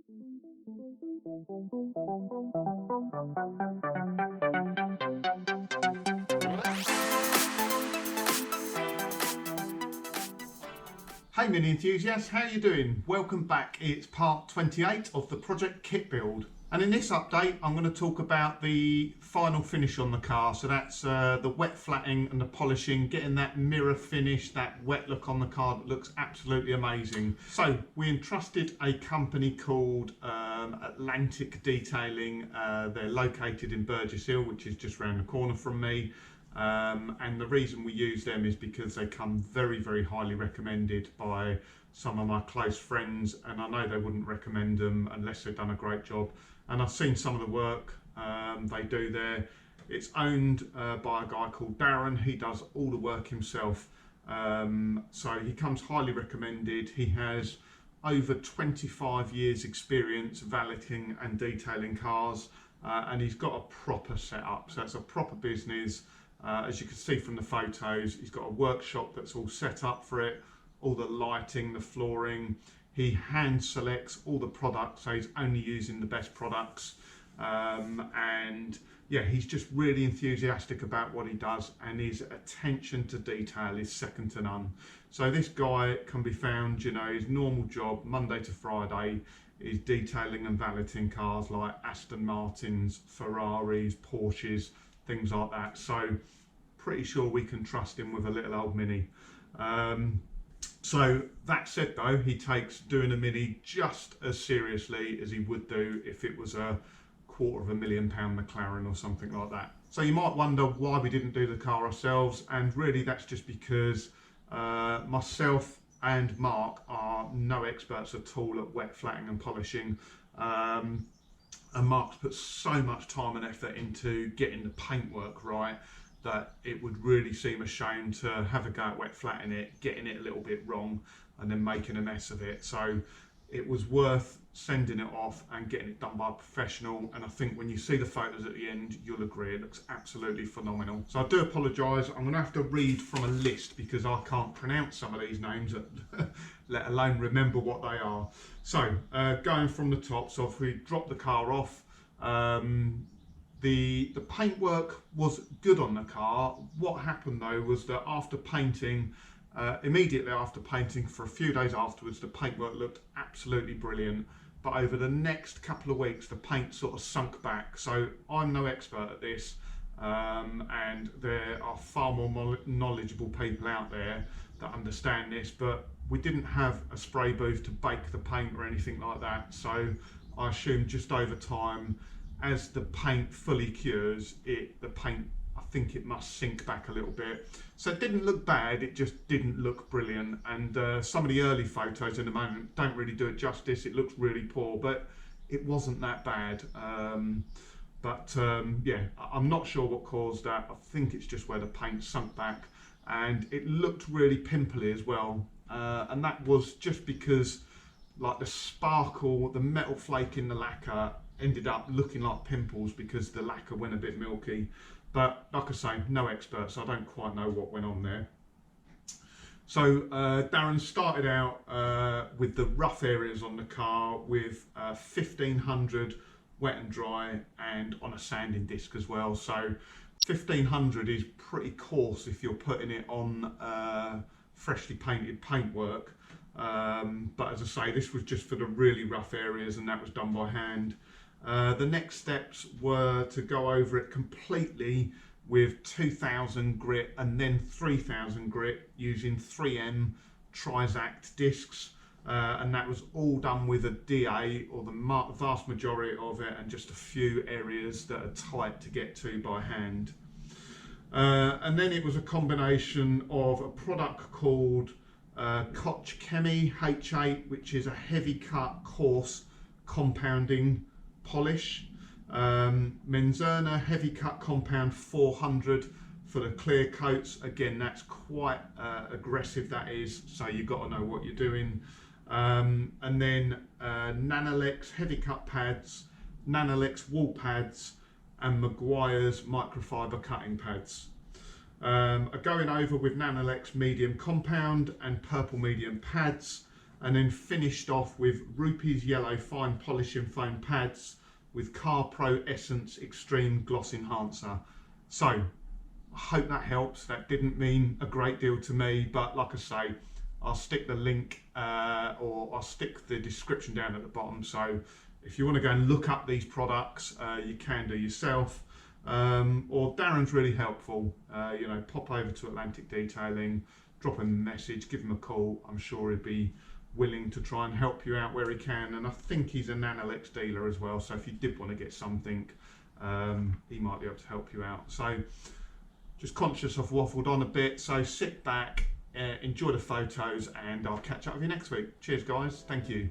Hey mini enthusiasts, how you doing? Welcome back. It's part 28 of the project kit build, and in this update I'm going to talk about the final finish on the car. So that's the wet flatting and the polishing, getting that mirror finish, that wet look on the car that looks absolutely amazing. So we entrusted a company called Atlantic Detailing. They're located in Burgess Hill, which is just around the corner from me. And the reason we use them is because they come very, very highly recommended by some of my close friends, and I know they wouldn't recommend them unless they've done a great job. And I've seen some of the work they do there. It's owned by a guy called Darren. He does all the work himself, so he comes highly recommended. He has over 25 years experience valeting and detailing cars, and he's got a proper setup, so it's a proper business. As you can see from the photos, he's got a workshop that's all set up for it, all the lighting, the flooring. He hand selects all the products, so he's only using the best products. And yeah, he's just really enthusiastic about what he does, and his attention to detail is second to none. So this guy can be found, you know, his normal job, Monday to Friday, is detailing and valeting cars like Aston Martins, Ferraris, Porsches, things like that. So pretty sure we can trust him with a little old Mini. So that said though, he takes doing a Mini just as seriously as he would do if it was a £250,000 McLaren or something like that. So you might wonder why we didn't do the car ourselves, and really that's just because myself and Mark are no experts at all at wet flatting and polishing. And Mark's put so much time and effort into getting the paintwork right that it would really seem a shame to have a go at wet flatting it, getting it a little bit wrong, and then making a mess of it. So it was worth sending it off and getting it done by a professional. And I think when you see the photos at the end, you'll agree it looks absolutely phenomenal. So I do apologise. I'm going to have to read from a list because I can't pronounce some of these names, let alone remember what they are. So going from the top, so if we drop the car off, the paintwork was good on the car. What happened though was that after painting, immediately after painting, for a few days afterwards, the paintwork looked absolutely brilliant. But over the next couple of weeks, the paint sort of sunk back. So I'm no expert at this, and there are far more knowledgeable people out there that understand this, but we didn't have a spray booth to bake the paint or anything like that. So I assume just over time, as the paint fully cures, the paint, I think it must sink back a little bit. So it didn't look bad, it just didn't look brilliant. And some of the early photos in the moment don't really do it justice. It looks really poor, but it wasn't that bad. Yeah, I'm not sure what caused that. I think it's just where the paint sunk back, and it looked really pimply as well. And that was just because like the sparkle, the metal flake in the lacquer ended up looking like pimples because the lacquer went a bit milky. But like I say, no expert, so I don't quite know what went on there. So Darren started out with the rough areas on the car with 1500 wet and dry, and on a sanding disc as well. So 1500 is pretty coarse if you're putting it on freshly painted paintwork. But as I say, this was just for the really rough areas, and that was done by hand. The next steps were to go over it completely with 2000 grit and then 3000 grit using 3M Trizact discs, and that was all done with a DA, or the vast majority of it, and just a few areas that are tight to get to by hand. And then it was a combination of a product called Koch Chemie H8, which is a heavy cut coarse compounding polish, Menzerna Heavy Cut Compound 400 for the clear coats. Again, that's quite aggressive, that is, so you've got to know what you're doing. And then Nanolex Heavy Cut pads, Nanolex wall pads, and Meguairs microfibre cutting pads. Going over with Nanolex medium compound and purple medium pads, and then finished off with Rupes Yellow Fine Polishing Foam Pads with Carpro Essence Xtreme Gloss Enhancer. So I hope that helps. That didn't mean a great deal to me, but like I say, I'll stick the link or I'll stick the description down at the bottom. So if you want to go and look up these products, you can do yourself. Or Darren's really helpful. You know, pop over to Atlantic Detailing, drop him a message, give him a call. I'm sure he'd be willing to try and help you out where he can. And I think he's a Nanolex dealer as well. So if you did want to get something, he might be able to help you out. So just conscious I've waffled on a bit. So sit back, enjoy the photos, and I'll catch up with you next week. Cheers, guys. Thank you.